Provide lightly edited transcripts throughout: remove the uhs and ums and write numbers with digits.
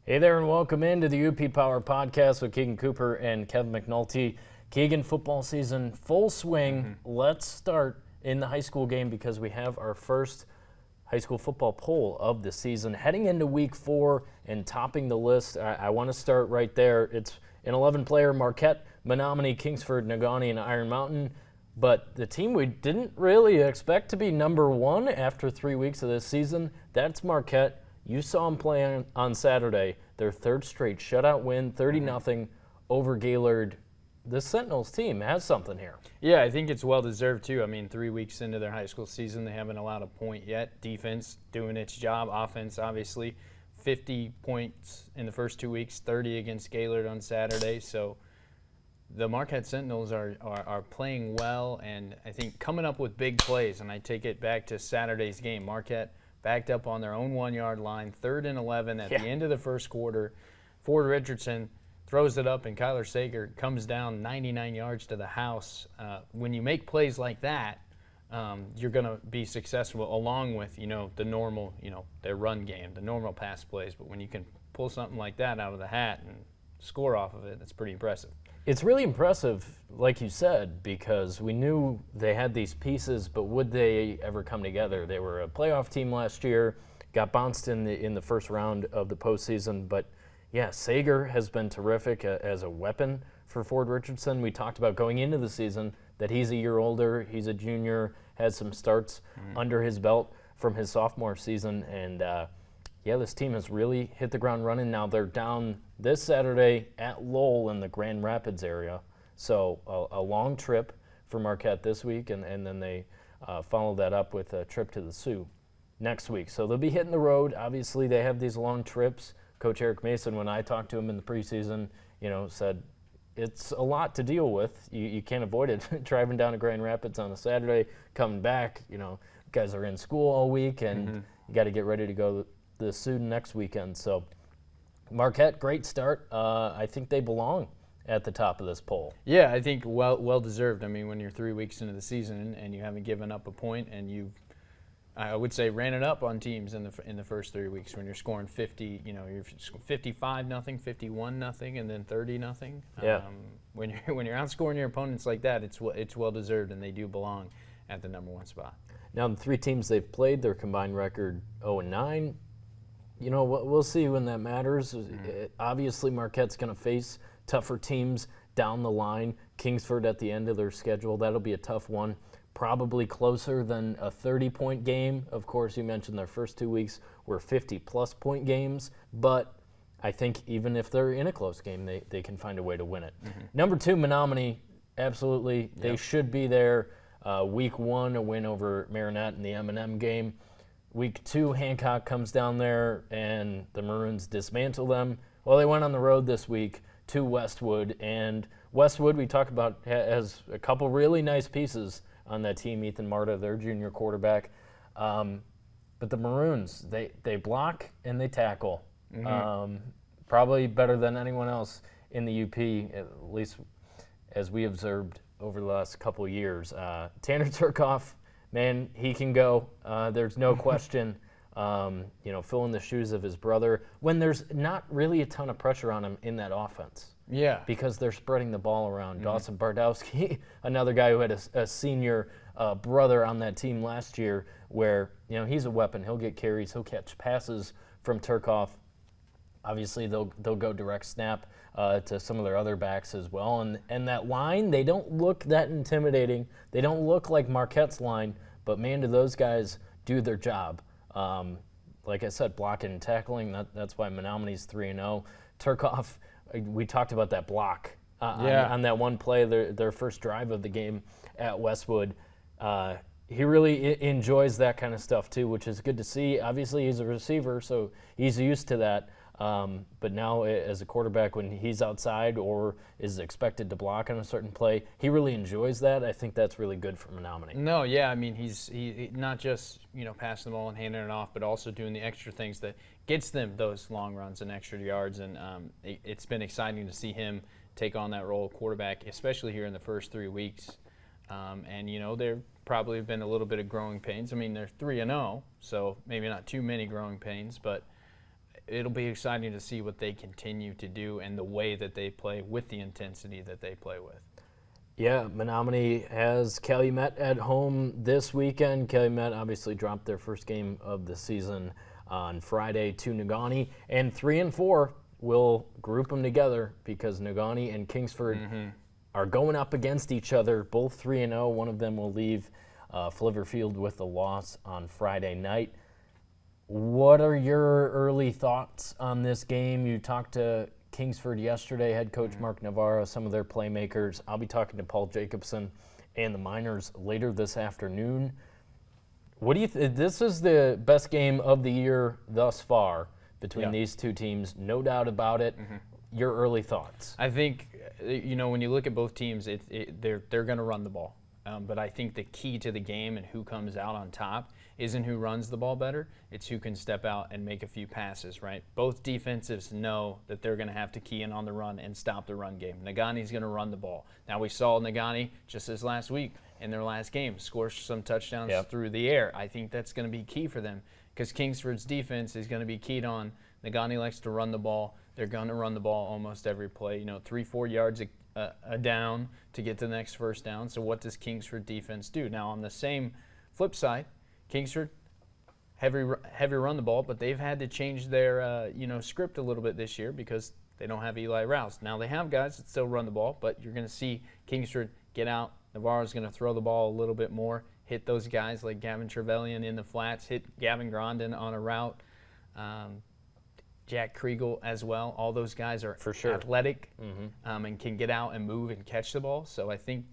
Hey there, and welcome into the UP Power Podcast with Keegan Cooper and Kevin McNulty. Keegan, football season full swing. Let's start in the high school game because we have our first high school football poll of the season. Heading into week 4 and topping the list, I want to start right there. It's an 11-player Marquette, Menominee, Kingsford, Negaunee, and Iron Mountain. But the team we didn't really expect to be number 1 after 3 weeks of this season, that's Marquette. You saw them play on Saturday, their third straight shutout win, 30-0 over Gaylord. This Sentinels team has something here. Yeah, I think it's well-deserved, too. I mean, 3 weeks into their high school season, they haven't allowed a point yet. Defense doing its job. Offense, obviously, 50 points in the first 2 weeks, 30 against Gaylord on Saturday. So the Marquette Sentinels are playing well and I think coming up with big plays. And I take it back to Saturday's game. Marquette backed up on their own 1-yard line, 3rd and 11 at the end of the first quarter. Ford Richardson throws it up, and Kyler Sager comes down 99 yards to the house. When you make plays like that, you're going to be successful along with, the normal, their run game, the normal pass plays. But when you can pull something like that out of the hat and score off of it, that's pretty impressive. It's really impressive, like you said, because we knew they had these pieces, but would they ever come together? They were a playoff team last year, got bounced in the first round of the postseason, but yeah, Sager has been terrific as a weapon for Ford Richardson. We talked about going into the season that he's a year older, he's a junior, had some starts under his belt from his sophomore season, and this team has really hit the ground running. Now they're down this Saturday at Lowell in the Grand Rapids area. So a long trip for Marquette this week, and then they follow that up with a trip to the Sioux next week. So they'll be hitting the road. Obviously, they have these long trips. Coach Eric Mason, when I talked to him in the preseason, said it's a lot to deal with. You can't avoid it. Driving down to Grand Rapids on a Saturday, coming back, guys are in school all week, and you got to get ready to go the Sioux next weekend. So Marquette, great start. I think they belong at the top of this poll. Yeah, I think well deserved. I mean, when you're 3 weeks into the season and you haven't given up a point, and I would say ran it up on teams in the first 3 weeks when you're scoring 50, you're 55-0, 51-0, and then 30-0. Yeah. When you're outscoring your opponents like that, it's well deserved, and they do belong at the number 1 spot. Now, the 3 teams they've played, their combined record 0-9. We'll see when that matters. Obviously, Marquette's going to face tougher teams down the line. Kingsford at the end of their schedule, that'll be a tough one. Probably closer than a 30-point game. Of course, you mentioned their first 2 weeks were 50-plus point games, but I think even if they're in a close game, they can find a way to win it. Number 2, Menominee, absolutely. They should be there. Week 1, a win over Marinette in the M&M game. Week 2, Hancock comes down there, and the Maroons dismantle them. Well, they went on the road this week to Westwood, and Westwood, we talked about, has a couple really nice pieces on that team. Ethan Marta, their junior quarterback. But the Maroons, they block and they tackle. Probably better than anyone else in the UP, at least as we observed over the last couple of years. Tanner Turkoff, man, he can go. There's no question. Filling the shoes of his brother when there's not really a ton of pressure on him in that offense. Yeah. Because they're spreading the ball around. Dawson Bardowski, another guy who had a senior brother on that team last year where, he's a weapon. He'll get carries. He'll catch passes from Turkoff. Obviously, they'll go direct snap to some of their other backs as well. And that line, they don't look that intimidating. They don't look like Marquette's line, but, man, do those guys do their job. Like I said, blocking and tackling, that's why Menominee's 3-0. Turkoff, we talked about that block on that one play, their first drive of the game at Westwood. He really enjoys that kind of stuff too, which is good to see. Obviously, he's a receiver, so he's used to that. But now as a quarterback, when he's outside or is expected to block on a certain play, he really enjoys that. I think that's really good for Menominee. No, yeah, I mean, he's not just, passing the ball and handing it off, but also doing the extra things that gets them those long runs and extra yards. And it's been exciting to see him take on that role of quarterback, especially here in the first 3 weeks. There probably have been a little bit of growing pains. I mean, they're 3-0, so maybe not too many growing pains, but it'll be exciting to see what they continue to do and the way that they play with the intensity that they play with. Yeah, Menominee has Calumet at home this weekend. Calumet obviously dropped their first game of the season on Friday to Negaunee, and 3 and 4 will group them together because Negaunee and Kingsford are going up against each other, both 3-0. One of them will leave Flivver Field with a loss on Friday night. What are your early thoughts on this game? You talked to Kingsford yesterday, head coach Mark Navarro, some of their playmakers. I'll be talking to Paul Jacobson and the Miners later this afternoon. What do you this is the best game of the year thus far between these two teams, no doubt about it. Your early thoughts? I think, when you look at both teams, they're going to run the ball. But I think the key to the game and who comes out on top isn't who runs the ball better. It's who can step out and make a few passes, right? Both defensives know that they're going to have to key in on the run and stop the run game. Negaunee going to run the ball. Now, we saw Negaunee just this last week in their last game score some touchdowns through the air. I think that's going to be key for them because Kingsford's defense is going to be keyed on. Negaunee likes to run the ball. They're going to run the ball almost every play, 3-4 yards a down to get to the next first down. So what does Kingsford defense do? Now, on the same flip side, Kingsford, heavy run the ball, but they've had to change their script a little bit this year because they don't have Eli Rouse. Now they have guys that still run the ball, but you're going to see Kingsford get out. Navarro's going to throw the ball a little bit more, hit those guys like Gavin Trevelyan in the flats, hit Gavin Grondin on a route, Jack Kriegel as well. All those guys are athletic and can get out and move and catch the ball. So I think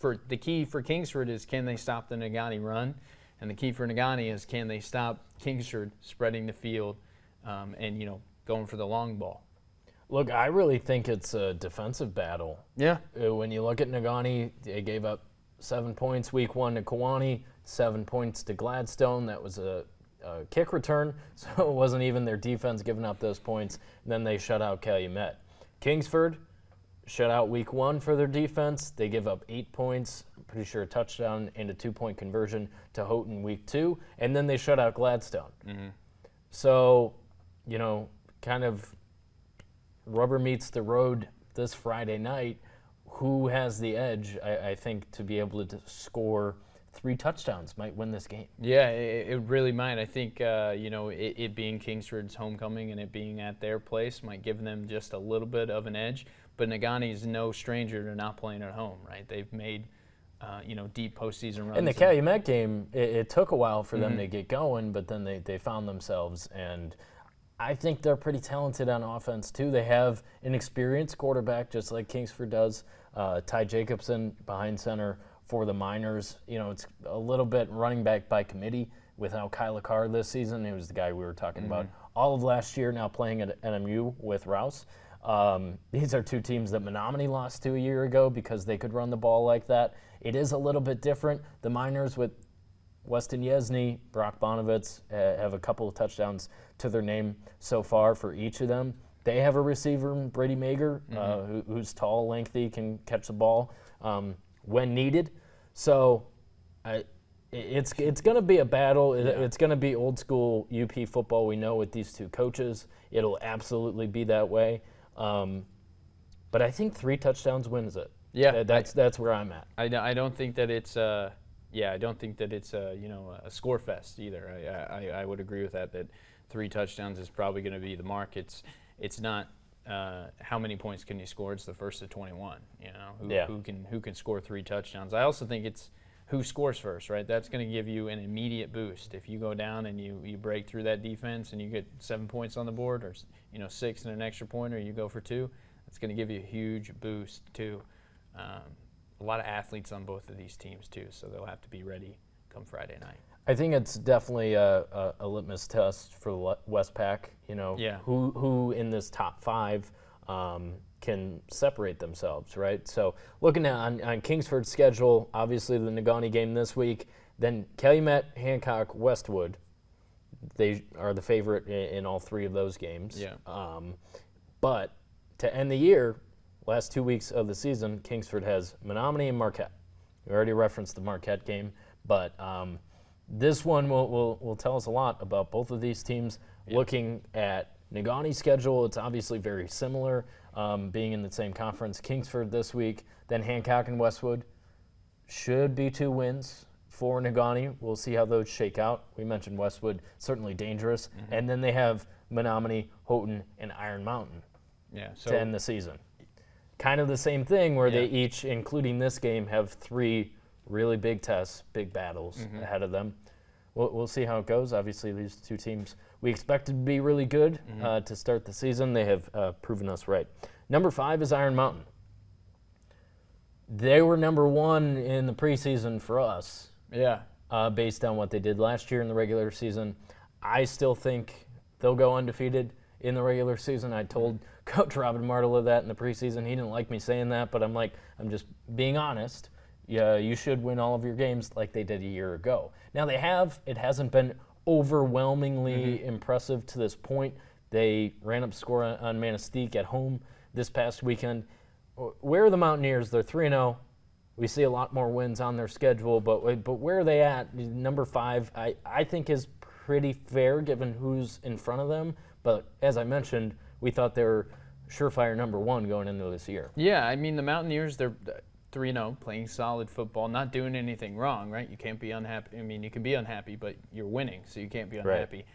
the key for Kingsford is can they stop the Negaunee run? And the key for Negaunee is can they stop Kingsford spreading the field and going for the long ball. Look, I really think it's a defensive battle. Yeah. When you look at Negaunee, they gave up 7 points week 1 to Kewanee, 7 points to Gladstone. That was a kick return, so it wasn't even their defense giving up those points. And then they shut out Calumet. Kingsford shut out week 1 for their defense. They give up 8 points, I'm pretty sure a touchdown and a 2-point conversion to Houghton week 2, and then they shut out Gladstone. So, kind of rubber meets the road this Friday night. Who has the edge, I think, to be able to score 3 touchdowns might win this game. Yeah, it really might. I think, it being Kingsford's homecoming and it being at their place might give them just a little bit of an edge. But Negaunee is no stranger to not playing at home, right? They've made, deep postseason runs. In the Calumet game, it took a while for them to get going, but then they found themselves. And I think they're pretty talented on offense, too. They have an experienced quarterback, just like Kingsford does. Ty Jacobson behind center for the Miners. It's a little bit running back by committee without Kyla Carr this season. He was the guy we were talking about all of last year, now playing at NMU with Rouse. These are 2 teams that Menominee lost to a year ago because they could run the ball like that. It is a little bit different. The Miners with Weston Yesney, Brock Bonovitz have a couple of touchdowns to their name so far for each of them. They have a receiver, Brady Mager, who's tall, lengthy, can catch the ball when needed. So it's going to be a battle. It's going to be old school UP football. We know with these 2 coaches, it'll absolutely be that way. But I think 3 touchdowns wins it. Yeah, that's where I'm at. I don't think that it's I don't think that it's a score fest either. I would agree with that. That 3 touchdowns is probably going to be the mark. It's not how many points can you score. It's the first of 21. Who can score 3 touchdowns. I also think it's who scores first, right? That's going to give you an immediate boost. If you go down and you break through that defense and you get 7 points on the board, or 6 and an extra point, or you go for 2, that's going to give you a huge boost too. A lot of athletes on both of these teams too, so they'll have to be ready come Friday night. I think it's definitely a litmus test for the Westpac. Who in this top 5 can separate themselves, right? So looking on Kingsford's schedule, obviously the Negaunee game this week, then Calumet, Hancock, Westwood. They are the favorite in all 3 of those games. Yeah. But to end the year, last 2 weeks of the season, Kingsford has Menominee and Marquette. We already referenced the Marquette game, but this one will tell us a lot about both of these teams. Looking at Negauni's schedule, it's obviously very similar, being in the same conference. Kingsford this week, then Hancock and Westwood. Should be 2 wins for Negauni. We'll see how those shake out. We mentioned Westwood, certainly dangerous. And then they have Menominee, Houghton, and Iron Mountain to end the season. Kind of the same thing where they each, including this game, have 3 really big tests, big battles ahead of them. We'll see how it goes. Obviously, these 2 teams we expected to be really good to start the season. They have proven us right. Number 5 is Iron Mountain. They were number 1 in the preseason for us. Based on what they did last year in the regular season. I still think they'll go undefeated in the regular season. I told Coach Robin Martela that in the preseason. He didn't like me saying that, but I'm just being honest. Yeah, you should win all of your games like they did a year ago. Now they have. It hasn't been overwhelmingly impressive to this point. They ran up score on Manistee at home this past weekend. Where are the Mountaineers? They're 3-0. We see a lot more wins on their schedule, but where are they at? Number 5, I think is pretty fair given who's in front of them. But as I mentioned, we thought they were surefire number 1 going into this year. Yeah, I mean, the Mountaineers, they're 3-0, playing solid football, not doing anything wrong, right? You can't be unhappy. I mean, you can be unhappy, but you're winning, so you can't be unhappy.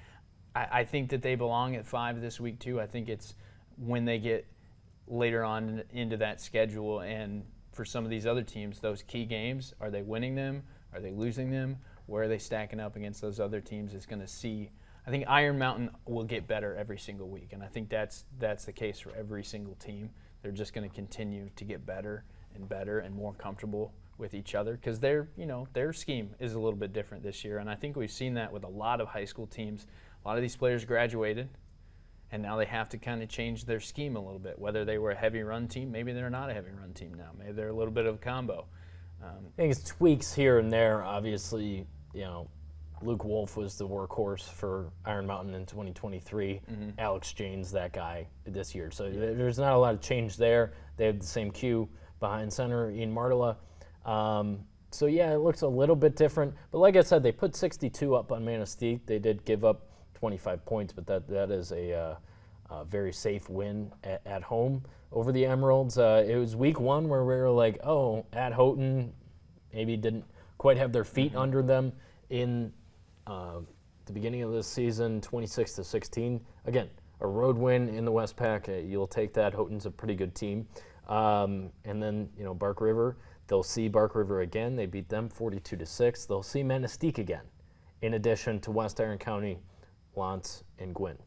Right. I think that they belong at 5 this week, too. I think it's when they get later on into that schedule, and for some of these other teams, those key games, are they winning them? Are they losing them? Where are they stacking up against those other teams is going to see. I think Iron Mountain will get better every single week, and I think that's the case for every single team. They're just going to continue to get better and more comfortable with each other because their scheme is a little bit different this year, and I think we've seen that with a lot of high school teams. A lot of these players graduated, and now they have to kind of change their scheme a little bit. Whether they were a heavy run team, maybe they're not a heavy run team now. Maybe they're a little bit of a combo. I think it's tweaks here and there. Obviously, Luke Wolf was the workhorse for Iron Mountain in 2023. Alex Jane's that guy this year. So there's not a lot of change there. They have the same cue behind center, Ian Martela. So, it looks a little bit different. But like I said, they put 62 up on Manistee. They did give up 25 points, but that is a very safe win at home over the Emeralds. It was week 1 where we were like, at Houghton, maybe didn't quite have their feet under them in the beginning of this season, 26-16. Again, a road win in the Westpac. You'll take that. Houghton's a pretty good team. And then, Bark River, they'll see Bark River again. They beat them 42-6. They'll see Manistee again, in addition to West Iron County, Lance, and Gwinn.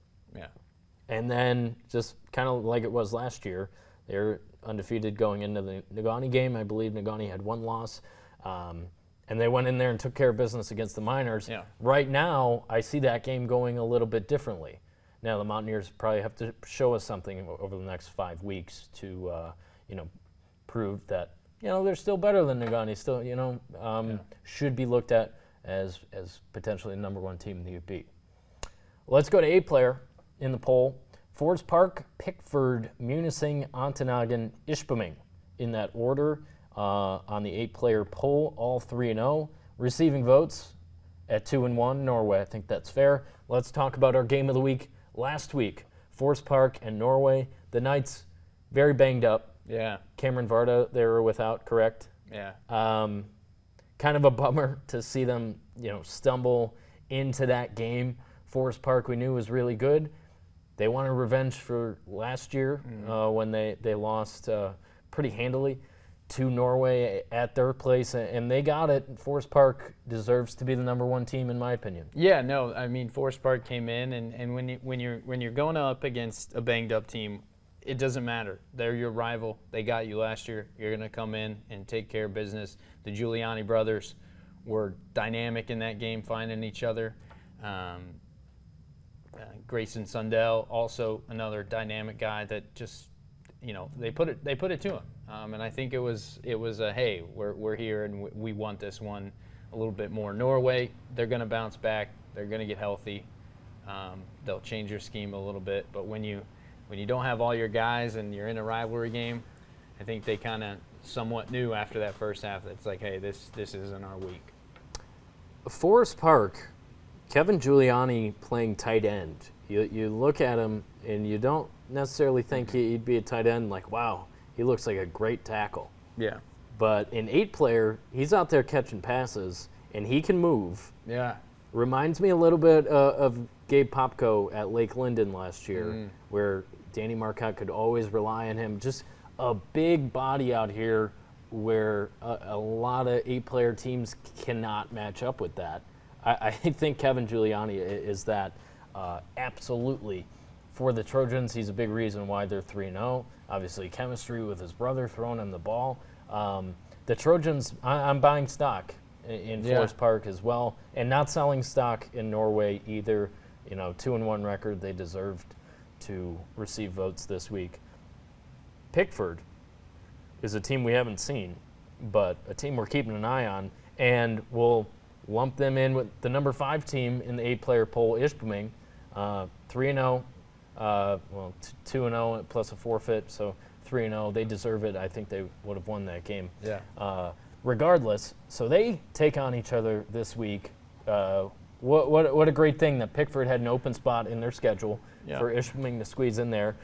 And then just kind of like it was last year, they're undefeated going into the Negauni game. I believe Negauni had 1 loss. And they went in there and took care of business against the Miners. Right now, I see that game going a little bit differently. Now, the Mountaineers probably have to show us something over the next 5 weeks to, prove that, they're still better than Negauni. Still, should be looked at as potentially the number 1 team in the UP. Let's go to 8-player in the poll. Forest Park, Pickford, Munising, Ontonagon, Ishpeming in that order on the 8-player poll, all 3-0. Receiving votes at 2-1, Norway. I think that's fair. Let's talk about our game of the week last week. Forest Park and Norway. The Knights, very banged up. Cameron Varda, they were without, correct? Kind of a bummer to see them, stumble into that game. Forest Park, we knew, was really good. They wanted revenge for last year when they lost pretty handily to Norway at their place, and they got it. Forest Park deserves to be the number 1 team, in my opinion. I mean, Forest Park came in, and when you're going up against a banged up team, it doesn't matter. They're your rival. They got you last year. You're going to come in and take care of business. The Giuliani brothers were dynamic in that game, finding each other. Grayson Sundell, also another dynamic guy that just, they put it to him. And I think it was a, hey, we're here and we want this one a little bit more. Norway, they're going to bounce back. They're going to get healthy. They'll change your scheme a little bit. But when you don't have all your guys and you're in a rivalry game, I think they kind of somewhat knew after that first half that it's like, hey, this isn't our week. Forest Park, Kevin Giuliani playing tight end You look at him, and you don't necessarily think he'd be a tight end. Like, wow, he looks like a great tackle. Yeah. But in 8-player, he's out there catching passes, and he can move. Yeah. Reminds me a little bit of Gabe Popko at Lake Linden last year, where Danny Marquette could always rely on him. Just a big body out here where a lot of 8-player teams cannot match up with that. I think Kevin Giuliani is that absolutely. For the Trojans, he's a big reason why they're 3-0. Obviously, chemistry with his brother throwing him the ball. The Trojans, I'm buying stock in Forest Park as well, and not selling stock in Norway either. 2-1 record. They deserved to receive votes this week. Pickford is a team we haven't seen, but a team we're keeping an eye on, and we'll lump them in with the number 5 team in the 8-player poll, Ishpeming, 3-0, 2-0 plus a forfeit, so 3-0. They deserve it. I think they would have won that game. Yeah. Regardless, so they take on each other this week. What a great thing that Pickford had an open spot in their schedule for Ishpeming to squeeze in there.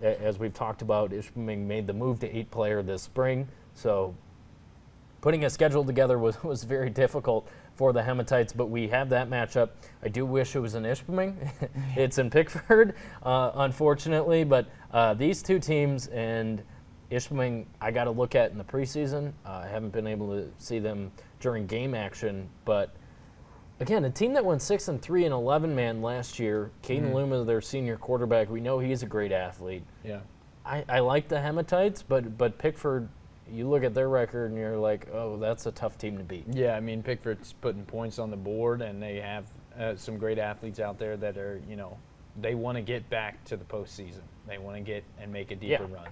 As we've talked about, Ishpeming made the move to 8-player this spring, so putting a schedule together was very difficult for the Hematites, but we have that matchup. I do wish it was in Ishpeming. It's in Pickford, unfortunately, but these two teams, and Ishpeming I got to look at in the preseason. I haven't been able to see them during game action, but again, a team that went 6-3 in 11-man last year. Caden Luma, their senior quarterback, we know he's a great athlete. Yeah. I like the Hematites, but Pickford, you look at their record and you're like, oh, that's a tough team to beat. Yeah, I mean, Pickford's putting points on the board, and they have some great athletes out there that are, they want to get back to the postseason. They want to get and make a deeper run.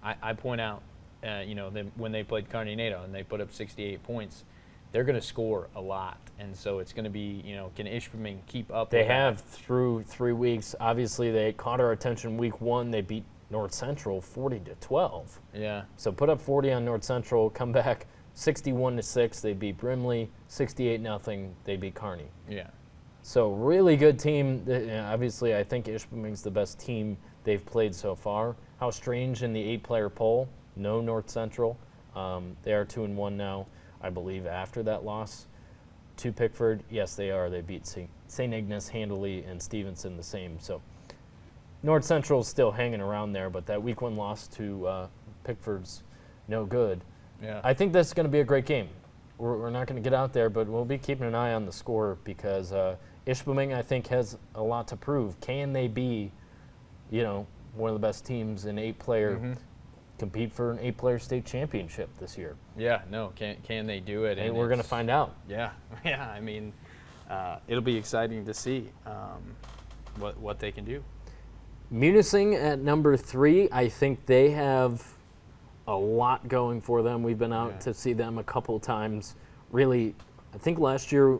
I point out, when they played Carnegie and they put up 68 points, they're going to score a lot, and so it's going to be, can Ishpeming keep up? They have through 3 weeks. Obviously, they caught our attention week 1. They beat North Central 40-12. Yeah. So put up 40 on North Central, come back 61-6. They beat Brimley 68-0. They beat Kearney. Yeah. So really good team. Obviously, I think Ishpeming's the best team they've played so far. How strange in the 8-player poll. No North Central. They are 2-1 now, I believe, after that loss to Pickford. Yes, they are. They beat St. Ignace handily and Stevenson the same. So North Central's still hanging around there, but that week 1 loss to Pickford's no good. Yeah. I think this is going to be a great game. We're not going to get out there, but we'll be keeping an eye on the score because Ishpeming, I think, has a lot to prove. Can they be, one of the best teams in 8-player, compete for an 8-player state championship this year? Yeah, no, can they do it? And we're going to find out. Yeah, I mean, it'll be exciting to see what they can do. Munising at number 3, I think they have a lot going for them. We've been out to see them a couple times. Really, I think last year,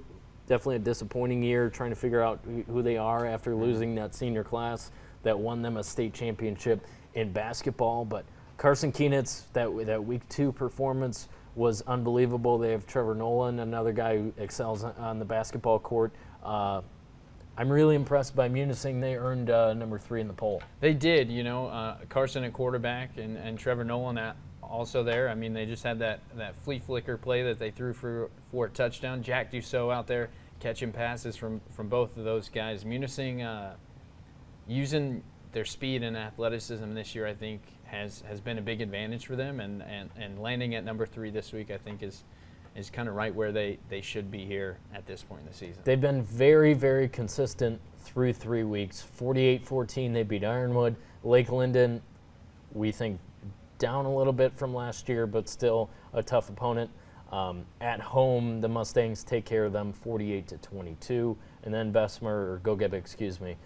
definitely a disappointing year trying to figure out who they are after losing that senior class that won them a state championship in basketball. But Carson Keenitz, that week 2 performance was unbelievable. They have Trevor Nolan, another guy who excels on the basketball court. I'm really impressed by Munising. They earned number 3 in the poll. They did, Carson at quarterback and Trevor Nolan also there. I mean, they just had that flea flicker play that they threw for a touchdown. Jack Dussault out there catching passes from both of those guys. Munising using their speed and athleticism this year, I think, has been a big advantage for them, and landing at number 3 this week, I think, is kind of right where they should be here at this point in the season. They've been very, very consistent through 3 weeks. 48-14, they beat Ironwood. Lake Linden, we think, down a little bit from last year, but still a tough opponent. At home, the Mustangs take care of them 48-22, and then Bessemer, 38-18.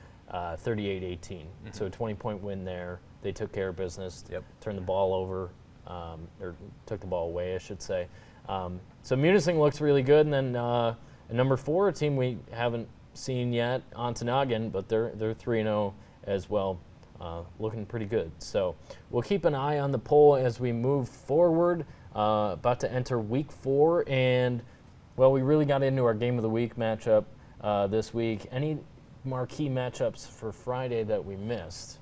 So a 20-point win there. They took care of business, turned the ball over, or took the ball away, I should say. So Munising looks really good, and then number 4, a team we haven't seen yet, Ontonagon, but they're 3-0 as well, looking pretty good. So we'll keep an eye on the poll as we move forward. About to enter week 4, and we really got into our game of the week matchup this week. Any marquee matchups for Friday that we missed.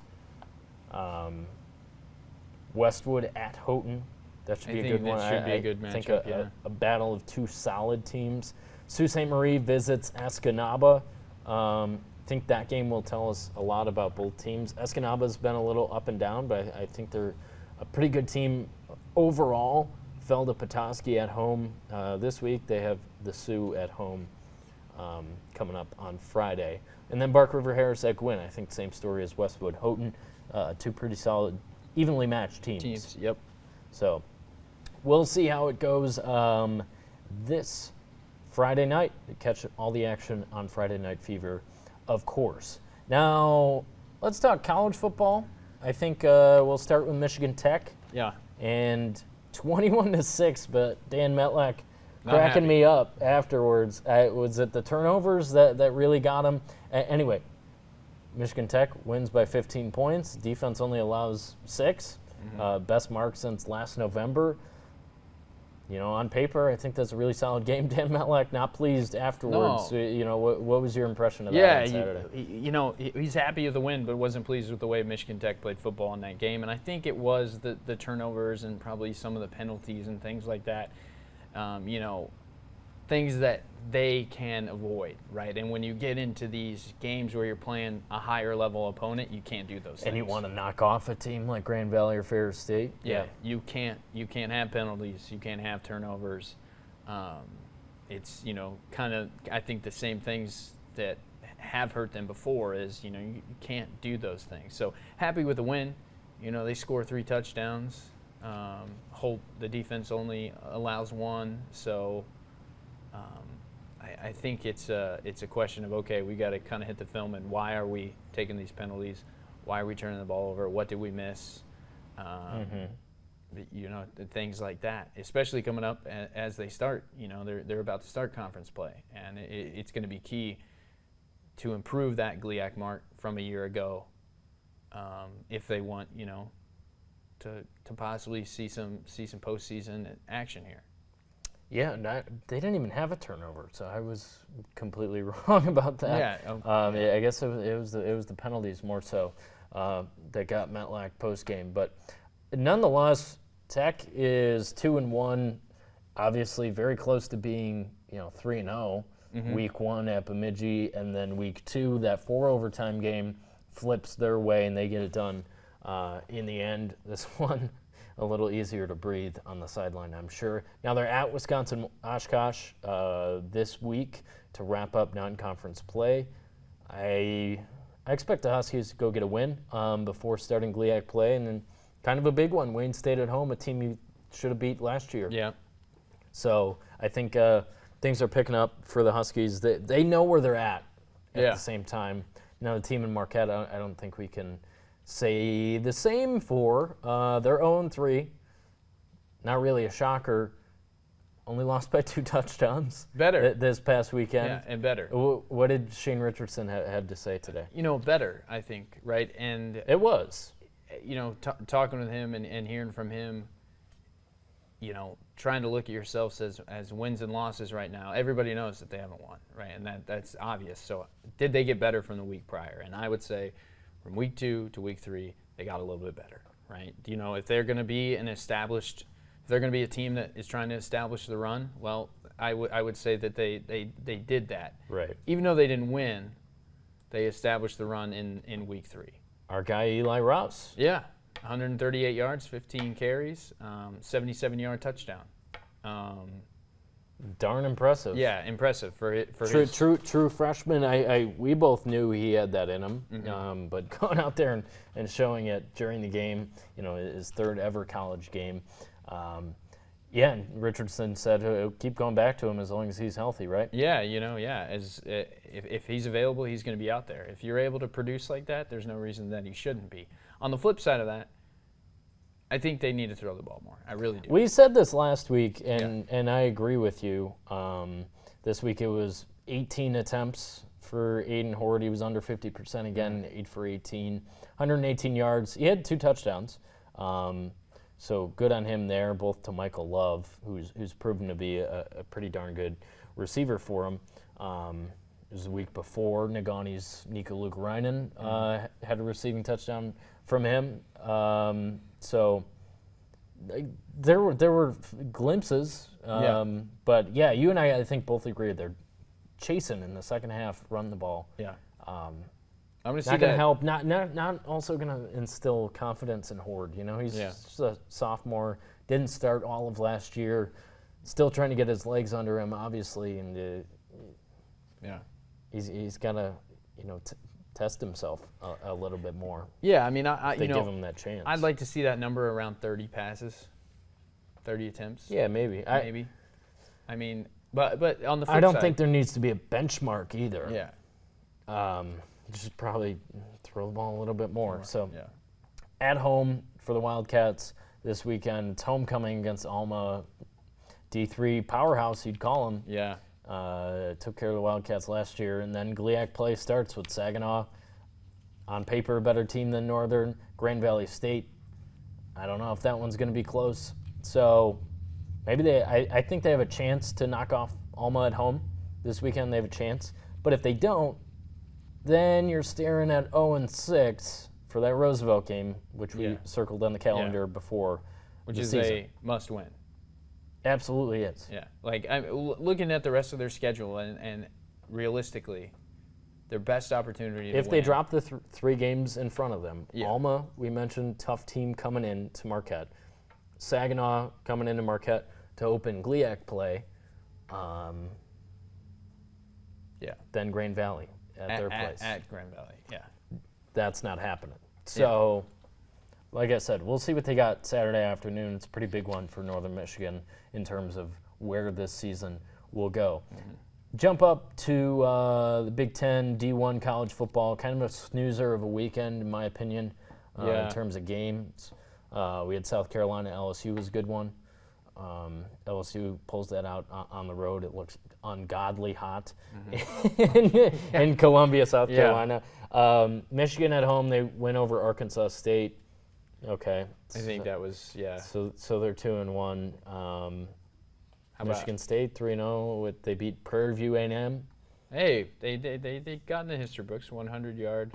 Westwood at Houghton. That should be a good one. That should be a good matchup, I think yeah. a battle of two solid teams. Sault Ste. Marie visits Escanaba. I think that game will tell us a lot about both teams. Escanaba's been a little up and down, but I think they're a pretty good team overall. Fell to Petoskey at home this week. They have the Sioux at home coming up on Friday. And then Bark River Harris at Gwinn. I think same story as Westwood Houghton. Two pretty solid, evenly matched teams. Yep. So we'll see how it goes this Friday night. Catch all the action on Friday Night Fever, of course. Now, let's talk college football. I think we'll start with Michigan Tech. Yeah. And 21-6, but Dan Metlack cracking me up afterwards. Was it the turnovers that really got him? Anyway, Michigan Tech wins by 15 points. Defense only allows 6. Best mark since last November. You know, on paper, I think that's a really solid game. Dan Metlack not pleased afterwards. No. You know, what was your impression of that on Saturday? He's happy with the win, but wasn't pleased with the way Michigan Tech played football in that game. And I think it was the turnovers and probably some of the penalties and things like that. Things that they can avoid, right? And when you get into these games where you're playing a higher level opponent, you can't do those things. And you want to knock off a team like Grand Valley or Ferris State? Yeah, you can't have penalties. You can't have turnovers. It's, kind of, I think the same things that have hurt them before is, you can't do those things. So happy with the win. They score 3 touchdowns. The defense only allows 1. So I think it's a question of, okay, we got to kind of hit the film and why are we taking these penalties? Why are we turning the ball over? What did we miss? Things like that, especially coming up as they start. They're about to start conference play, and it's going to be key to improve that GLIAC mark from a year ago if they want, to possibly see some postseason action here. Yeah, they didn't even have a turnover, so I was completely wrong about that. Yeah, I guess it was the penalties more so that got Metlack post game, but nonetheless, Tech is 2-1, obviously very close to being 3-0. Week 1 at Bemidji, and then week 2, that 4 overtime game flips their way and they get it done in the end. This one a little easier to breathe on the sideline, I'm sure. Now they're at Wisconsin Oshkosh this week to wrap up non-conference play. I expect the Huskies to go get a win before starting GLIAC play, and then kind of a big one. Wayne State at home, a team you should have beat last year. Yeah. So I think things are picking up for the Huskies. They know where they're at the same time. Now the team in Marquette, I don't think we can say the same for. They're 0-3. Not really a shocker. Only lost by 2 touchdowns. Better. This past weekend. Yeah, and better. What did Shane Richardson had to say today? Better, I think, right? And it was. Talking with him and hearing from him, trying to look at yourselves as wins and losses right now. Everybody knows that they haven't won, right? And that's obvious. So did they get better from the week prior? And I would say from week 2 to week 3, they got a little bit better, right? If they're going to be if they're going to be a team that is trying to establish the run, well, I would say that they did that. Right. Even though they didn't win, they established the run in week 3. Our guy Eli Rouse. Yeah, 138 yards, 15 carries, 77-yard touchdown. Darn impressive. Yeah, impressive for true freshman. We both knew he had that in him, but going out there and showing it during the game, his 3rd ever college game. And Richardson said he'll keep going back to him as long as he's healthy, right? Yeah, if he's available, he's going to be out there. If you're able to produce like that, there's no reason that he shouldn't be. On the flip side of that, I think they need to throw the ball more. I really do. We said this last week, and I agree with you. This week it was 18 attempts for Aiden Horde. He was under 50% again, 8 for 18, 118 yards. He had 2 touchdowns. So good on him there, both to Michael Love, who's proven to be a pretty darn good receiver for him. was the week before. Nagani's Nico Luukarainen had a receiving touchdown from him. So there were glimpses. But, yeah, you and I think, both agree they're chasing in the second half, run the ball. Yeah. I'm going to see not going to that. help. Not also going to instill confidence in Horde. You know, he's just a sophomore. Didn't start all of last year. Still trying to get his legs under him, obviously, and he's got to, test himself a little bit more. Yeah, I mean, They give him that chance. I'd like to see that number around 30 passes, 30 attempts. Yeah, maybe. Maybe. I mean, but on the flip I don't side, think there needs to be a benchmark either. Yeah. Just probably throw the ball a little bit more. So, yeah. At home for the Wildcats this weekend, it's homecoming against Alma, D3 powerhouse, you'd call them. Yeah. Took care of the Wildcats last year, and then GLIAC play starts with Saginaw. On paper, a better team than Northern. Grand Valley State, I don't know if that one's going to be close. So maybe I think they have a chance to knock off Alma at home this weekend. They have a chance. But if they don't, then you're staring at 0-6 for that Roosevelt game, which we circled on the calendar before Which the is season. a must-win. Absolutely is. Yeah. Like, looking at the rest of their schedule and realistically, their best opportunity to If win. they drop the 3 games in front of them, Yeah. Alma, we mentioned, tough team coming in to Marquette. Saginaw coming into Marquette to open GLIAC play. Then Grand Valley at their place. At Grand Valley, yeah. That's not happening. So, like I said, we'll see what they got Saturday afternoon. It's a pretty big one for Northern Michigan in terms of where this season will go. Jump up to the Big Ten D1 college football, kind of a snoozer of a weekend, in my opinion, in terms of games. We had South Carolina, LSU was a good one. LSU pulls that out on the road. It looks ungodly hot in Columbia, South Carolina. Michigan at home, they win over Arkansas State. Okay. I think that was, So they're 2-1. Michigan State 3-0. They beat Prairie View A&M. Hey, they got in the history books, 100-yard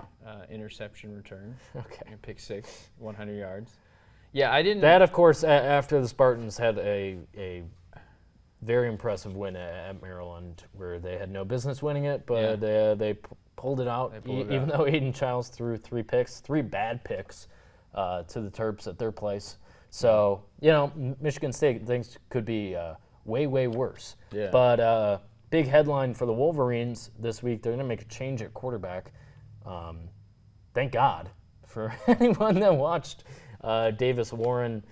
interception return. Okay. Pick 6, 100 yards. Yeah, I didn't. That, of course, after the Spartans had a very impressive win at Maryland, where they had no business winning it, but they pulled it out. Even though Aiden Childs threw 3 picks, 3 bad picks to the Terps at their place. So, Michigan State things could be way, way worse. Yeah. But big headline for the Wolverines this week, they're going to make a change at quarterback. Thank God for anyone that watched Davis Warren.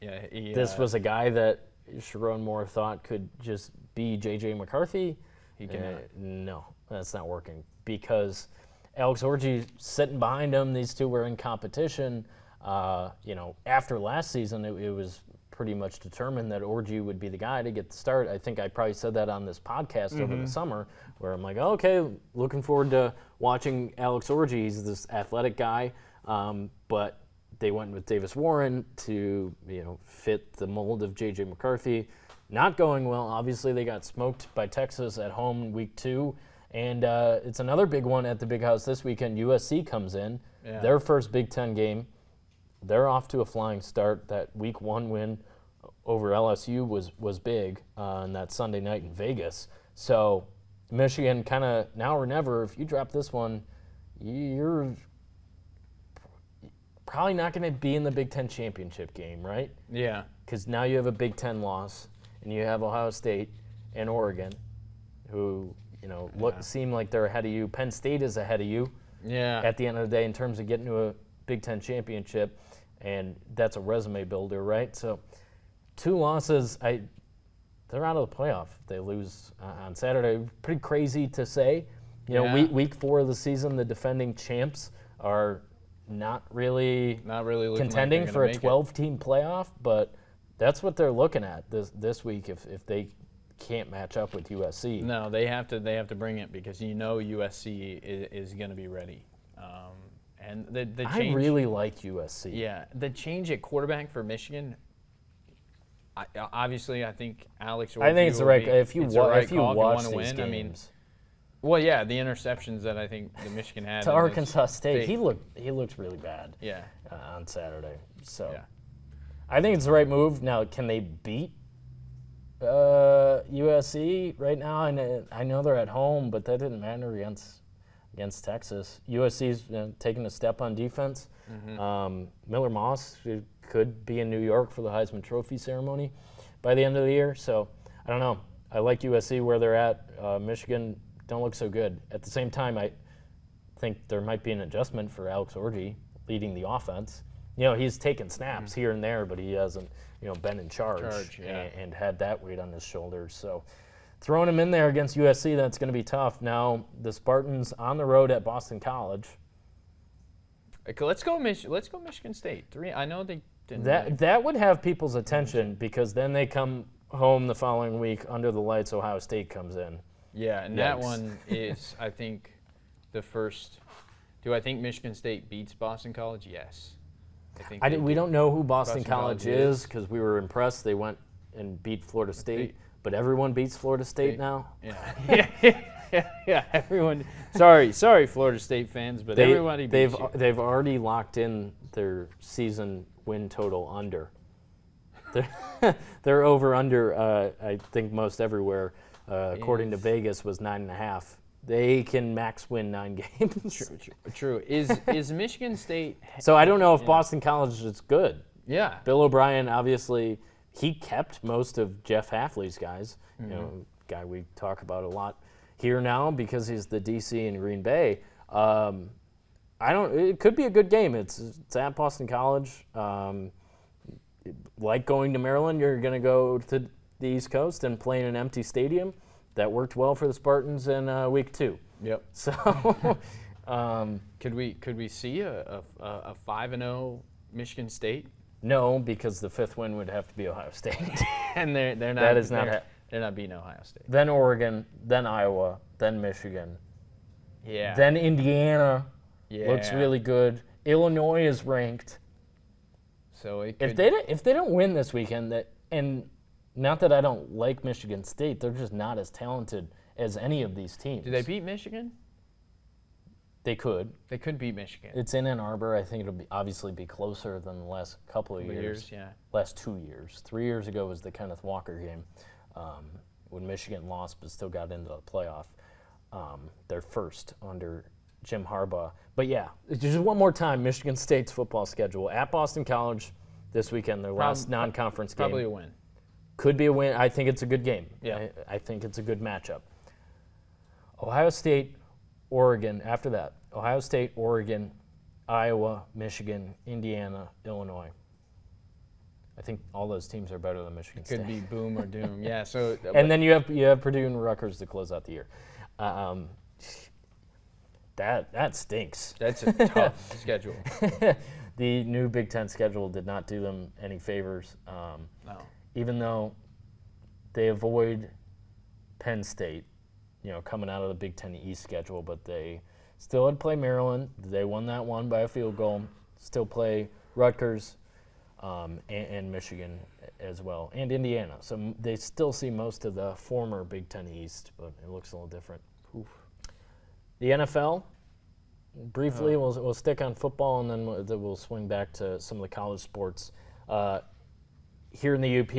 This was a guy that Sharon Moore thought could just be J.J. McCarthy. He cannot. No, that's not working because Alex Orji sitting behind him. These two were in competition. After last season, it was pretty much determined that Orji would be the guy to get the start. I think I probably said that on this podcast over the summer, where I'm like, okay, looking forward to watching Alex Orji. He's this athletic guy, but they went with Davis Warren to fit the mold of J.J. McCarthy. Not going well. Obviously, they got smoked by Texas at home in week 2. And it's another big one at the Big House this weekend. USC comes in. Yeah. Their first Big Ten game. They're off to a flying start. That week 1 win over LSU was big on that Sunday night in Vegas. So Michigan kind of now or never. If you drop this one, you're probably not going to be in the Big Ten championship game, right? Yeah. Because now you have a Big Ten loss, and you have Ohio State and Oregon, who seem like they're ahead of you. Penn State is ahead of you. Yeah. At the end of the day, in terms of getting to a Big Ten championship, and that's a resume builder, right? So 2 losses, they're out of the playoff. They lose on Saturday. Pretty crazy to say. Week 4 of the season, the defending champs are not really contending like for a 12-team playoff, but that's what they're looking at this week if they can't match up with USC. No, they have to bring it because USC is going to be ready. And the change, I really like USC. Yeah, the change at quarterback for Michigan. I think Alex Orji I think it's the right. If you watch these games, I mean, Well, yeah, the interceptions that I think the Michigan had to Arkansas State. He looked really bad. Yeah. On Saturday. So Yeah. I think it's the right move. Now, can they beat USC right now? I know they're at home, but that didn't matter against Texas. USC's taking a step on defense. Miller Moss could be in New York for the Heisman Trophy ceremony by the end of the year. So I don't know. I like USC where they're at. Michigan don't look so good. At the same time, I think there might be an adjustment for Alex Orji leading the offense. He's taken snaps here and there, but he hasn't, been in charge and had that weight on his shoulders. So throwing him in there against USC, that's going to be tough. Now the Spartans on the road at Boston College. Okay, let's go Michigan State. I know they didn't. That would have people's attention because then they come home the following week under the lights. Ohio State comes in. Yeah, and Yikes. that one is, I think, the first. Do I think Michigan State beats Boston College? Yes. We don't know who Boston College is because we were impressed they went and beat Florida State, but everyone beats Florida State now. Yeah, everyone. Sorry, Florida State fans, but everybody beats you. They've already locked in their season win total under. They're over under. I think most everywhere. According to Vegas, was 9.5. They can max win 9 games. True. Is Michigan State? So I don't know if Boston College is good. Yeah. Bill O'Brien, obviously, he kept most of Jeff Hafley's guys. Guy we talk about a lot here now because he's the DC in Green Bay. It could be a good game. It's at Boston College. Like going to Maryland, you're going to go to the East Coast and play in an empty stadium. That worked well for the Spartans in week 2. Yep. So, could we see a 5-0 Michigan State? No, because the 5th win would have to be Ohio State, and they're not. That is not. They're not beating Ohio State. Then Oregon, then Iowa, then Michigan. Yeah. Then Indiana. Yeah. Looks really good. Illinois is ranked. So if they don't win this weekend, and not that I don't like Michigan State, they're just not as talented as any of these teams. Do they beat Michigan? They could. They could beat Michigan. It's in Ann Arbor. I think it'll obviously be closer than the last couple of years. Yeah. Last 2 years. 3 years ago was the Kenneth Walker game when Michigan lost but still got into the playoff. Their first under Jim Harbaugh. But yeah, just one more time, Michigan State's football schedule. At Boston College this weekend, their last non-conference game. Probably a win. Could be a win. I think it's a good game. Yeah. I think it's a good matchup. Ohio State, Oregon, after that. Ohio State, Oregon, Iowa, Michigan, Indiana, Illinois. I think all those teams are better than Michigan State. Could be boom or doom. Yeah. So. And then you have Purdue and Rutgers to close out the year. That stinks. That's a tough schedule. The new Big Ten schedule did not do them any favors. No. Even though they avoid Penn State, coming out of the Big Ten East schedule, but they still had to play Maryland. They won that one by a field goal. Still play Rutgers and Michigan as well, and Indiana. So they still see most of the former Big Ten East, but it looks a little different. Oof. The NFL, briefly, we'll stick on football, and then we'll swing back to some of the college sports. Here in the UP,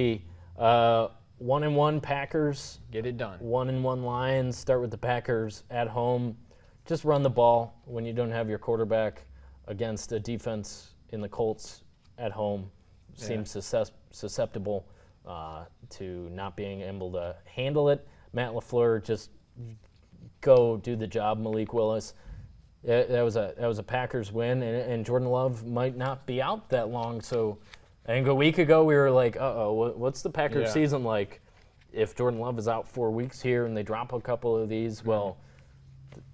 1-1 Packers. Get it done. 1-1 Lions. Start with the Packers at home. Just run the ball when you don't have your quarterback against a defense in the Colts at home. Seems susceptible to not being able to handle it. Matt LaFleur, just go do the job. Malik Willis. That was a Packers win, and Jordan Love might not be out that long. So I think a week ago we were like, what's the Packers season like if Jordan Love is out 4 weeks here and they drop a couple of these? Mm-hmm. Well,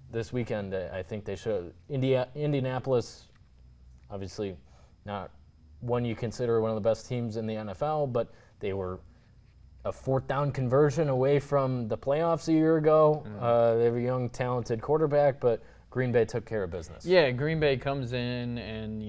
this weekend I think they should. Indianapolis, obviously not one you consider one of the best teams in the NFL, but they were a 4th down conversion away from the playoffs a year ago. Mm-hmm. They have a young, talented quarterback, but Green Bay took care of business. Yeah, Green Bay comes in and,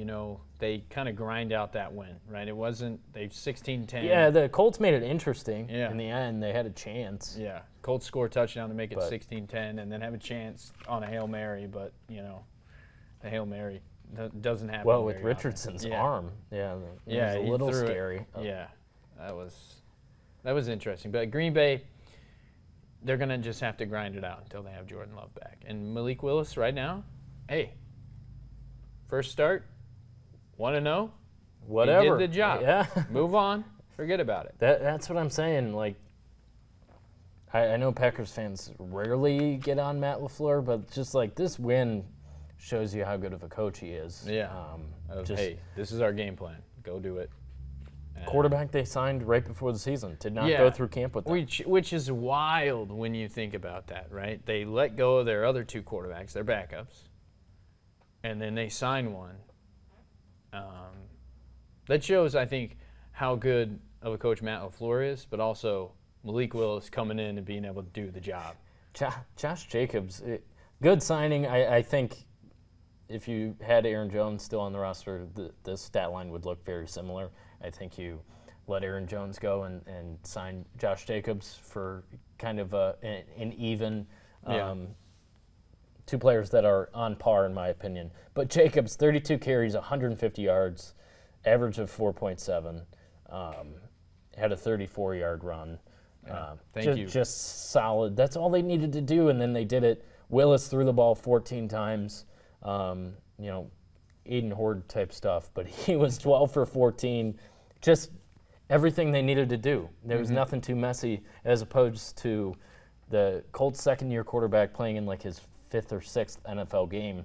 they kind of grind out that win, right? It wasn't – they've 16-10. Yeah, the Colts made it interesting. Yeah. In the end, they had a chance. Yeah, Colts score a touchdown to make it 16-10 and then have a chance on a Hail Mary, but, the Hail Mary doesn't happen. Well, with Richardson's often. arm. Yeah, it was a little scary. Yeah, that was interesting. But Green Bay – they're going to just have to grind it out until they have Jordan Love back. And Malik Willis right now, hey, first start, 1-0. Whatever. He did the job. Yeah. Move on. Forget about it. That's what I'm saying. Like, I know Packers fans rarely get on Matt LaFleur, but just like this win shows you how good of a coach he is. Yeah. Hey, this is our game plan. Go do it. Quarterback they signed right before the season. Did not go through camp with them. Which is wild when you think about that, right? They let go of their other two quarterbacks, their backups, and then they sign one. That shows, I think, how good of a coach Matt LaFleur is, but also Malik Willis coming in and being able to do the job. Josh Jacobs, good signing. I think if you had Aaron Jones still on the roster, the stat line would look very similar. I think you let Aaron Jones go and sign Josh Jacobs for kind of an even two players that are on par, in my opinion. But Jacobs, 32 carries, 150 yards, average of 4.7, had a 34-yard run. Thank you. Just solid. That's all they needed to do, and then they did it. Willis threw the ball 14 times. Aiden Horde type stuff, but he was 12 for 14. Just everything they needed to do. There was nothing too messy, as opposed to the Colts' second-year quarterback playing in like his fifth or sixth NFL game.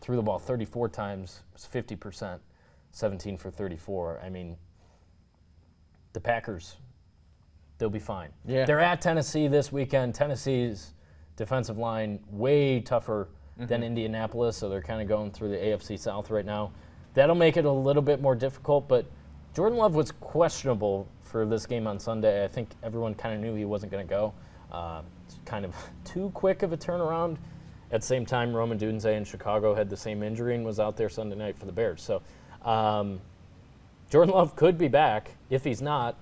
Threw the ball 34 times, was 50%, 17 for 34. I mean, the Packers, they'll be fine. Yeah. They're at Tennessee this weekend. Tennessee's defensive line way tougher than Indianapolis, so they're kind of going through the AFC South right now. That'll make it a little bit more difficult, but Jordan Love was questionable for this game on Sunday. I think everyone kind of knew he wasn't going to go. It's kind of too quick of a turnaround. At the same time, Roman Dunze in Chicago had the same injury and was out there Sunday night for the Bears. So Jordan Love could be back. If he's not,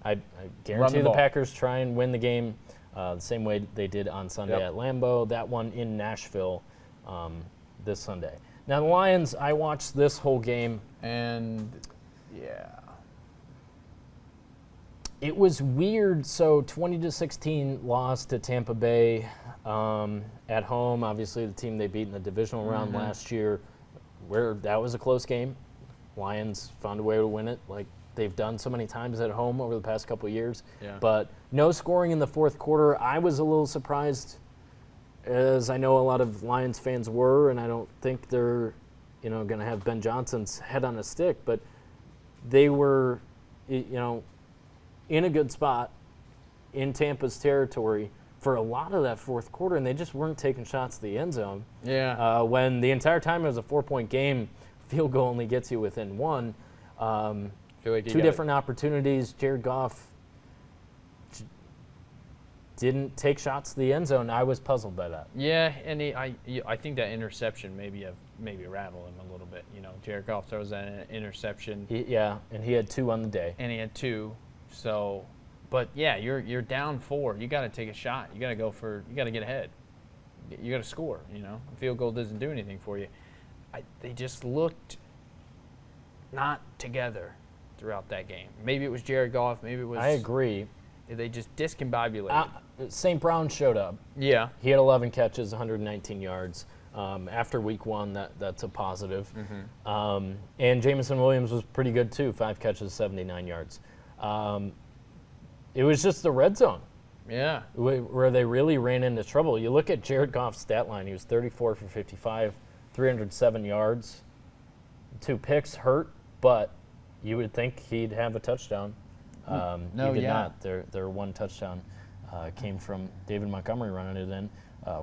I guarantee the Packers try and win the game the same way they did on Sunday at Lambeau. That one in Nashville this Sunday. Now, the Lions, I watched this whole game. And, yeah. It was weird. So 20-16 loss to Tampa Bay at home. Obviously, the team they beat in the divisional round last year, where that was a close game. Lions found a way to win it, like they've done so many times at home over the past couple of years. Yeah. But no scoring in the fourth quarter. I was a little surprised, as I know a lot of Lions fans were, and I don't think they're, going to have Ben Johnson's head on a stick, but they were, in a good spot in Tampa's territory for a lot of that fourth quarter, and they just weren't taking shots to the end zone. Yeah. When the entire time it was a 4-point game, field goal only gets you within one. Feel like two different opportunities. Jared Goff didn't take shots to the end zone. I was puzzled by that. Yeah, and I think that interception maybe rattled him a little bit. Jared Goff throws that interception. And he had 2 on the day. And he had 2. So, but yeah, you're down 4. You got to take a shot. You got to you got to get ahead. You got to score. A field goal doesn't do anything for you. They just looked not together throughout that game. Maybe it was Jared Goff. Maybe it was. I agree. They just discombobulated. St. Brown showed up. Yeah. He had 11 catches, 119 yards. After week 1, that's a positive. And Jamison Williams was pretty good too, 5 catches, 79 yards. It was just the red zone. Yeah. Where they really ran into trouble. You look at Jared Goff's stat line. He was 34 for 55, 307 yards. 2 picks hurt, but you would think he'd have a touchdown. He did not. Their one touchdown came from David Montgomery running it in,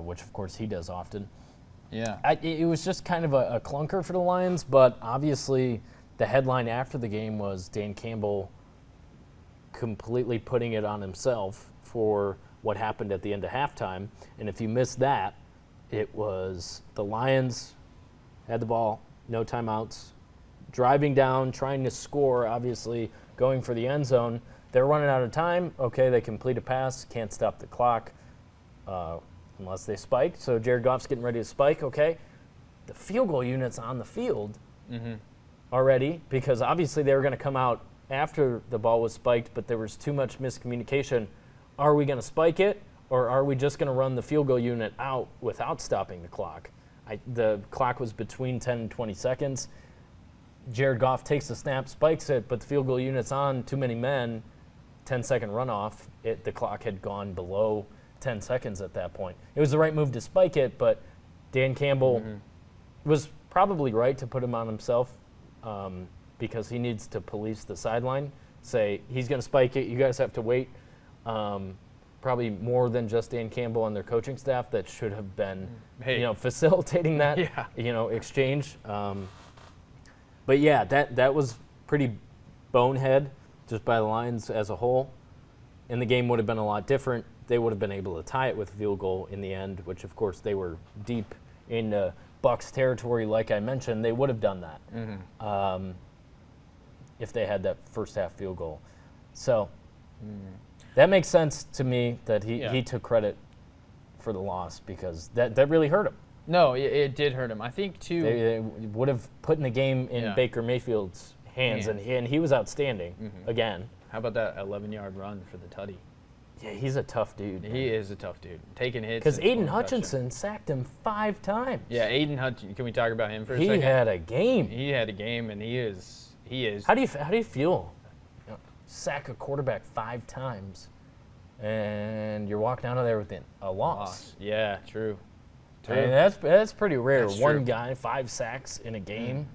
which, of course, he does often. Yeah. It was just kind of a clunker for the Lions, but obviously the headline after the game was Dan Campbell completely putting it on himself for what happened at the end of halftime. And if you missed that, it was the Lions had the ball, no timeouts, driving down, trying to score, obviously going for the end zone. They're running out of time. Okay, they complete a pass, can't stop the clock unless they spike. So Jared Goff's getting ready to spike. Okay, the field goal unit's on the field already because obviously they were going to come out after the ball was spiked, but there was too much miscommunication. Are we going to spike it, or are we just going to run the field goal unit out without stopping the clock? The clock was between 10 and 20 seconds. Jared Goff takes the snap, spikes it, but the field goal unit's on, too many men, 10-second runoff. The clock had gone below 10 seconds at that point. It was the right move to spike it, but Dan Campbell was probably right to put him on himself because he needs to police the sideline, say he's going to spike it, you guys have to wait. Probably more than just Dan Campbell and their coaching staff that should have been facilitating that exchange. But yeah, that was pretty bonehead just by the Lions as a whole. And the game would have been a lot different. They would have been able to tie it with a field goal in the end, which of course they were deep in Bucs territory. Like I mentioned, they would have done that if they had that first half field goal. So that makes sense to me that he took credit for the loss because that really hurt him. No, it did hurt him. I think, too. They would have put in the game in Baker Mayfield's hands, and he was outstanding again. How about that 11-yard run for the tutty? Yeah, he's a tough dude. He is a tough dude. Taking hits. Because Aiden Hutchinson sacked him 5 times. Yeah, Aiden Hutchinson. Can we talk about him for a second? He had a game. He had a game, and he is. How do you feel? Sack a quarterback 5 times, and you're walking out of there with a loss. Yeah, true. I mean, that's pretty rare. That's One true. guy, 5 sacks in a game.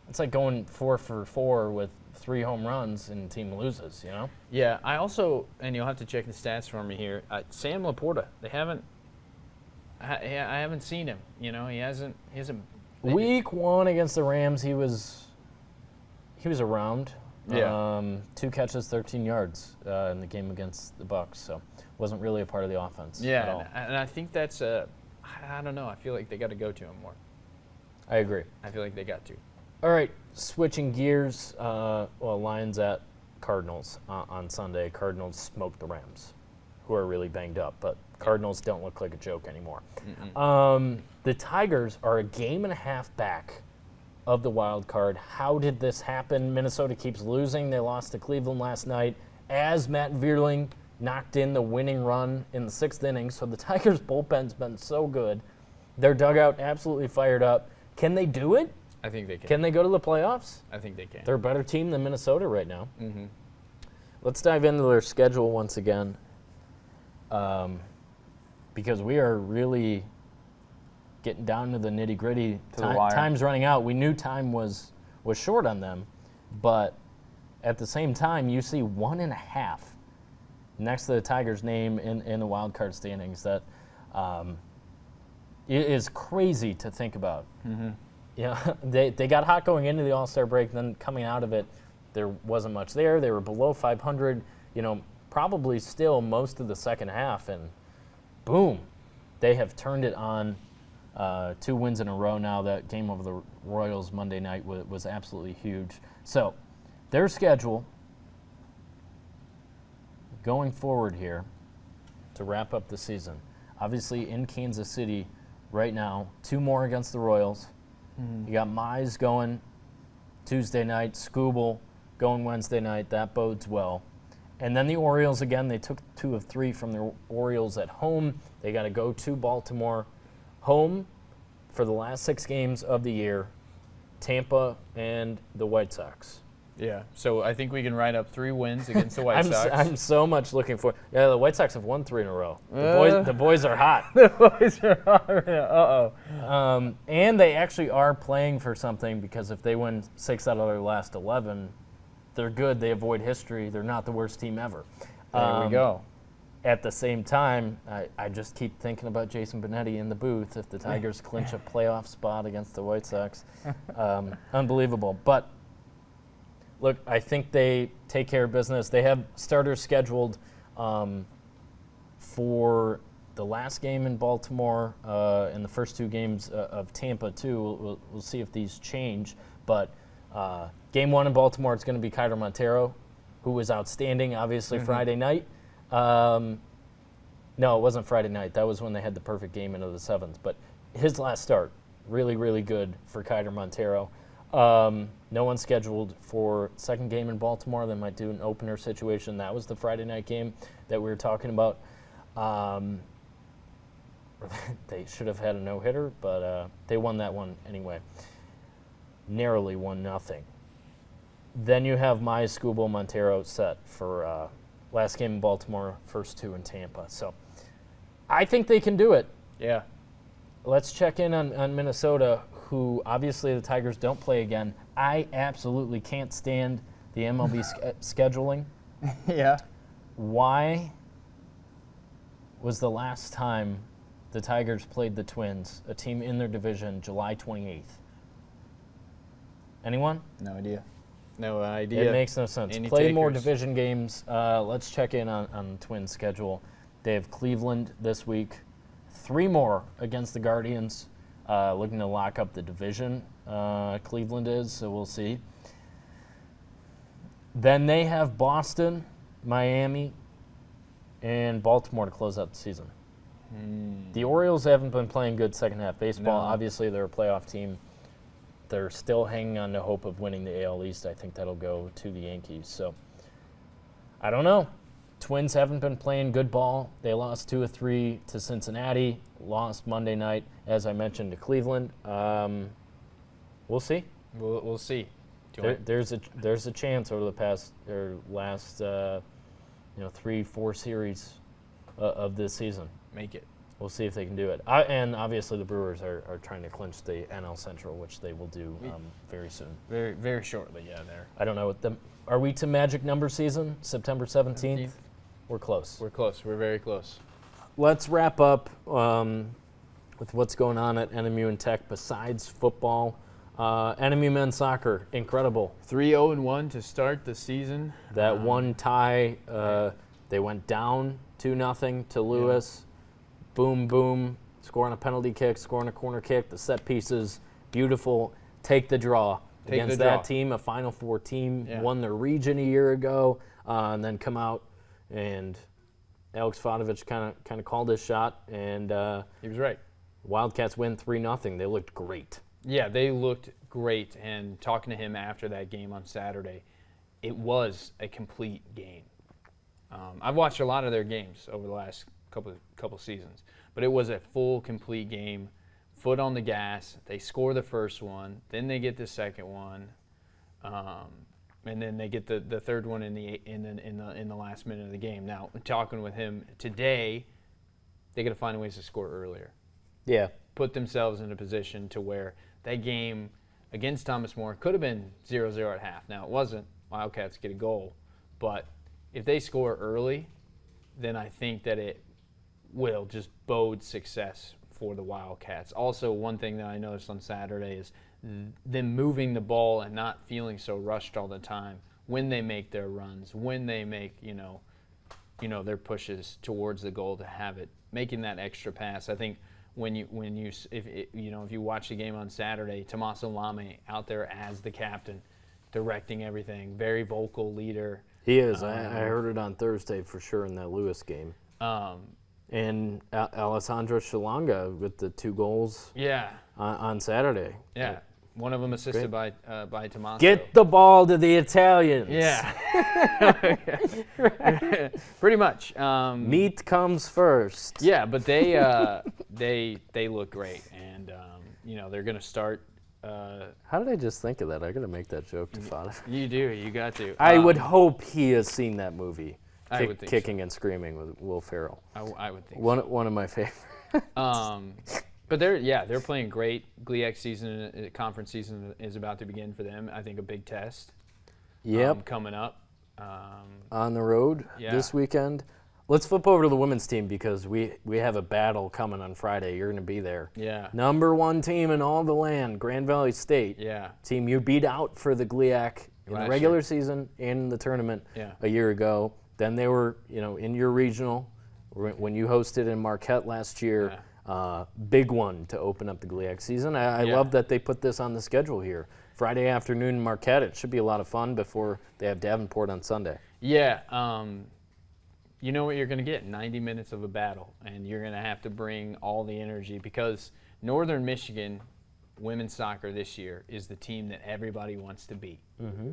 It's like going 4 for 4 with 3 home runs and the team loses, you know? Yeah, I also, and you'll have to check the stats for me here, Sam Laporta, I haven't seen him, he hasn't. Week 1 against the Rams, he was around. Yeah. 2 catches, 13 yards in the game against the Bucs, so wasn't really a part of the offense at all. And I think that's I don't know. I feel like they got to go to him more. I agree. I feel like they got to. All right, switching gears. Lions at Cardinals on Sunday. Cardinals smoked the Rams, who are really banged up, but Cardinals don't look like a joke anymore. The Tigers are a game and a half back of the wild card. How did this happen? Minnesota keeps losing. They lost to Cleveland last night as Matt Vierling knocked in the winning run in the 6th inning. So the Tigers' bullpen's been so good. Their dugout absolutely fired up. Can they do it? I think they can. Can they go to the playoffs? I think they can. They're a better team than Minnesota right now. Let's dive into their schedule once again because we are really getting down to the nitty-gritty. Time's running out. We knew time was short on them, but at the same time, you see 1.5 next to the Tigers' name in the wild card standings. That it is crazy to think about. They got hot going into the All-Star break, then coming out of it, there wasn't much there. They were below 500, probably still most of the second half, and boom, they have turned it on. 2 wins in a row now. That game over the Royals Monday night was absolutely huge. So their schedule going forward here to wrap up the season. Obviously in Kansas City right now, 2 more against the Royals. You got Mize going Tuesday night, Skubal going Wednesday night. That bodes well. And then the Orioles again, they took 2 of 3 from the Orioles at home. They got to go to Baltimore. Home for the last 6 games of the year, Tampa and the White Sox. Yeah, so I think we can write up 3 wins against the White Sox. I'm so much looking for. Yeah, the White Sox have won 3 in a row. The boys are hot. The boys are hot. Uh-oh. And they actually are playing for something because if they win 6 out of their last 11, they're good. They avoid history. They're not the worst team ever. There we go. At the same time, I just keep thinking about Jason Benetti in the booth if the Tigers clinch a playoff spot against the White Sox. Unbelievable. But, look, I think they take care of business. They have starters scheduled for the last game in Baltimore and the first 2 games of Tampa, too. We'll see if these change. But game 1 in Baltimore, it's going to be Kyler Montero, who was outstanding, obviously, Friday night. No, it wasn't Friday night. That was when they had the perfect game into the 7th. But his last start, really, really good for Kyler Montero. No one scheduled for second game in Baltimore. They might do an opener situation. That was the Friday night game that we were talking about. They should have had a no-hitter, but they won that one anyway. Narrowly 1-0. Then you have my Scubo Montero set for last game in Baltimore, first 2 in Tampa. So I think they can do it. Yeah. Let's check in on Minnesota, who obviously the Tigers don't play again. I absolutely can't stand the MLB scheduling. Yeah. Why was the last time the Tigers played the Twins, a team in their division, July 28th? Anyone? No idea. No idea. It makes no sense. Any Play more takers? division games. Let's check in on the Twins' schedule. They have Cleveland this week. 3 more against the Guardians, looking to lock up the division. Cleveland is, so we'll see. Then they have Boston, Miami, and Baltimore to close out the season. The Orioles haven't been playing good second half baseball. No. Obviously, they're a playoff team. They're still hanging on to hope of winning the AL East. I think that'll go to the Yankees. So, I don't know. Twins haven't been playing good ball. They lost 2 of 3 to Cincinnati, lost Monday night, as I mentioned, to Cleveland. We'll see. We'll see. There's a chance over the last 3-4 series of this season. Make it. We'll see if they can do it. And obviously the Brewers are trying to clinch the NL Central, which they will do very soon. Very, very shortly, yeah, there. I don't know what them. Are we to magic number season, September 17th? We're close. We're close. We're very close. Let's wrap up with what's going on at NMU and Tech besides football. NMU men's soccer, incredible. 3-0-1 to start the season. That one tie, they went down 2-0 to Lewis. Yeah. Boom, boom, scoring a penalty kick, scoring a corner kick, the set pieces, beautiful. Take the draw against that team, a Final Four team, won the region a year ago, and then come out and Alex Fadovich kind of called his shot, and he was right. Wildcats win 3-0. They looked great. Yeah, they looked great, and talking to him after that game on Saturday, it was a complete game. I've watched a lot of their games over the last couple seasons, but it was a full, complete game. Foot on the gas. They score the first one, then they get the second one, and then they get the third one in the last minute of the game. Now, talking with him today, they got to find ways to score earlier. Yeah, put themselves in a position to where that game against Thomas More could have been 0-0 at half. Now, it wasn't. Wildcats get a goal, but if they score early, then I think that it will just bode success for the Wildcats. Also, one thing that I noticed on Saturday is them moving the ball and not feeling so rushed all the time when they make their runs, when they make their pushes towards the goal to have it, making that extra pass. I think if you watch the game on Saturday, Tommaso Lame out there as the captain, directing everything, very vocal leader. He is. I heard it on Thursday for sure in that Lewis game. And Alessandro Chilanga with the 2 goals on Saturday. Yeah, one of them assisted by Tommaso. Get the ball to the Italians. Yeah. Pretty much. Meat comes first. Yeah, but they look great, and they're going to start. How did I just think of that? I got to make that joke to Fada. You do. You got to. I would hope he has seen that movie. I would think Kicking and Screaming with Will Ferrell. I would think one of my favorites. But they're playing great. GLIAC season, conference season is about to begin for them. I think a big test. Yep. Coming up. On the road this weekend. Let's flip over to the women's team because we have a battle coming on Friday. You're going to be there. Yeah. Number 1 team in all the land, Grand Valley State. Yeah. Team you beat out for the GLIAC in the regular season and in the tournament a year ago. Then they were, in your regional when you hosted in Marquette last year, big one to open up the GLIAC season. I love that they put this on the schedule here. Friday afternoon in Marquette. It should be a lot of fun before they have Davenport on Sunday. Yeah. You know what you're going to get, 90 minutes of a battle, and you're going to have to bring all the energy because Northern Michigan women's soccer this year is the team that everybody wants to beat. Mm-hmm.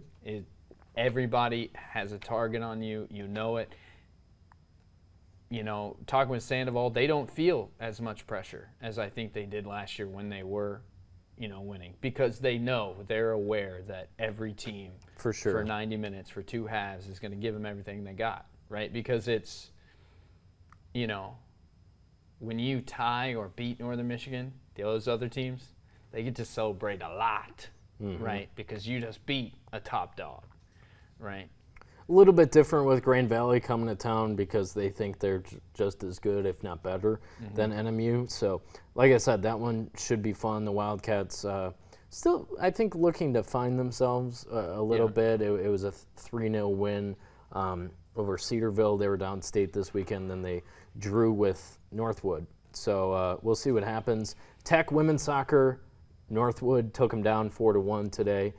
Everybody has a target on you. You know it. You know, talking with Sandoval, they don't feel as much pressure as I think they did last year when they were, winning, because they're aware that every team for 90 minutes, for 2 halves, is going to give them everything they got. Right, because it's, when you tie or beat Northern Michigan, those other teams, they get to celebrate a lot, right? Because you just beat a top dog, right? A little bit different with Grand Valley coming to town because they think they're just as good, if not better, than NMU. So, like I said, that one should be fun. The Wildcats still, I think, looking to find themselves a little bit. It was a 3-0 win. Over Cedarville. They were downstate this weekend, then they drew with Northwood. So we'll see what happens. Tech women's soccer, Northwood took them down 4-1 today,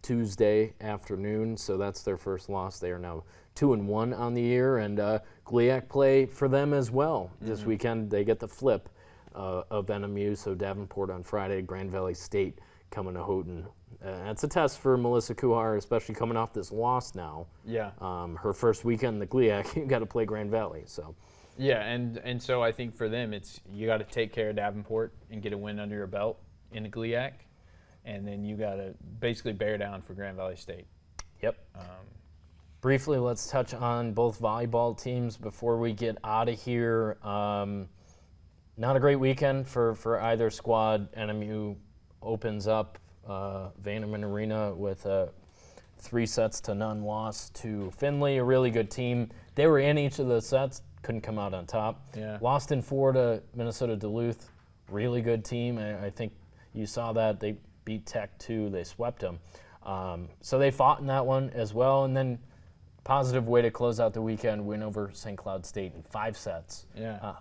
Tuesday afternoon, so that's their first loss. They are now 2-1 on the year, and GLIAC play for them as well. This weekend they get the flip of NMU, so Davenport on Friday, Grand Valley State coming to Houghton. That's a test for Melissa Kuhar, especially coming off this loss now. Yeah. Her first weekend in the GLIAC, you got to play Grand Valley. So. Yeah, and so I think for them, it's you got to take care of Davenport and get a win under your belt in the GLIAC, and then you got to basically bear down for Grand Valley State. Yep. Briefly, let's touch on both volleyball teams before we get out of here. Not a great weekend for either squad. NMU opens up Vanderman Arena with a 3-0 loss to Findlay, a really good team. They were in each of the sets, couldn't come out on top. Yeah. Lost in 4 to Minnesota Duluth, really good team. I think you saw that. They beat Tech too. They swept them. So they fought in that one as well. And then positive way to close out the weekend, win over St. Cloud State in 5 sets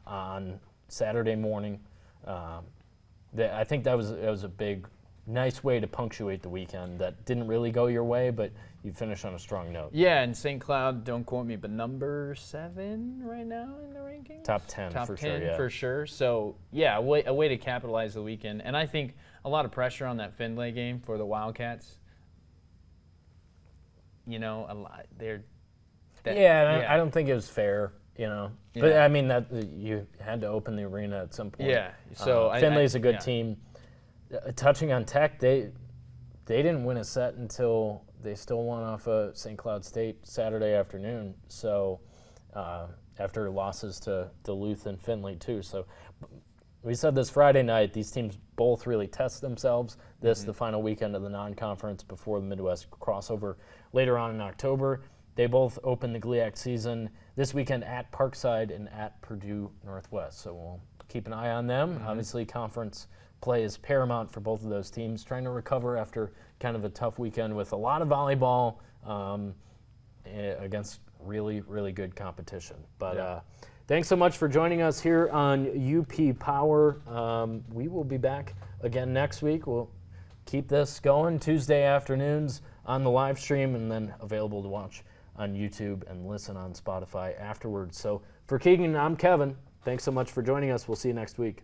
on Saturday morning. I think that was a big, nice way to punctuate the weekend that didn't really go your way, but you finished on a strong note. Yeah, and St. Cloud, don't quote me, but number 7 right now in the rankings? Top 10 for sure, yeah. For sure. So, yeah, a way to capitalize the weekend. And I think a lot of pressure on that Findlay game for the Wildcats. A lot. I don't think it was fair, But, I mean, that you had to open the arena at some point. Yeah. So Findlay's a good team. Touching on Tech, they didn't win a set until they still won off of St. Cloud State Saturday afternoon. So after losses to Duluth and Findlay too. So we said this Friday night, these teams both really test themselves. The final weekend of the non-conference before the Midwest crossover later on in October. They both open the GLIAC season this weekend at Parkside and at Purdue Northwest. So we'll keep an eye on them. Obviously, conference play is paramount for both of those teams, trying to recover after kind of a tough weekend with a lot of volleyball against really, really good competition. But thanks so much for joining us here on UP Power. We will be back again next week. We'll keep this going Tuesday afternoons on the live stream and then available to watch on YouTube and listen on Spotify afterwards. So for Keegan, I'm Kevin. Thanks so much for joining us. We'll see you next week.